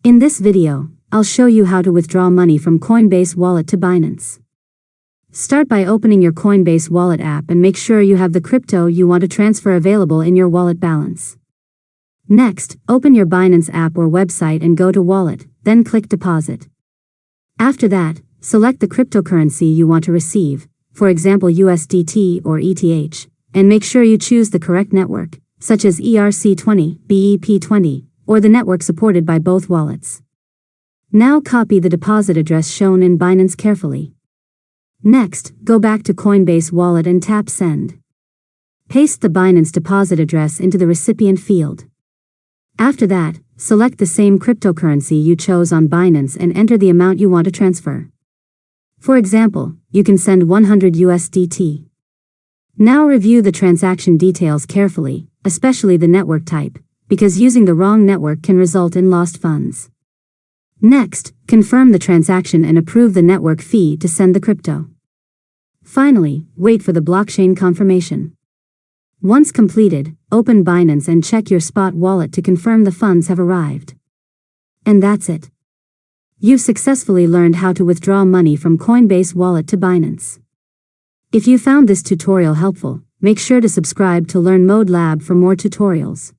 In this video, I'll show you how to withdraw money from Coinbase Wallet to Binance. Start by opening your Coinbase Wallet app and make sure you have the crypto you want to transfer available in your wallet balance. Next, open your Binance app or website and go to Wallet, then click Deposit. After that, select the cryptocurrency you want to receive, for example USDT or ETH, and make sure you choose the correct network, such as ERC20, BEP20, or the network supported by both wallets. Now copy the deposit address shown in Binance carefully. Next, go back to Coinbase Wallet and tap Send. Paste the Binance deposit address into the recipient field. After that, select the same cryptocurrency you chose on Binance and enter the amount you want to transfer. For example, you can send 100 USDT. Now review the transaction details carefully, especially the network type, because using the wrong network can result in lost funds. Next, confirm the transaction and approve the network fee to send the crypto. Finally, wait for the blockchain confirmation. Once completed, open Binance and check your spot wallet to confirm the funds have arrived. And that's it. You've successfully learned how to withdraw money from Coinbase Wallet to Binance. If you found this tutorial helpful, make sure to subscribe to Learn Mode Lab for more tutorials.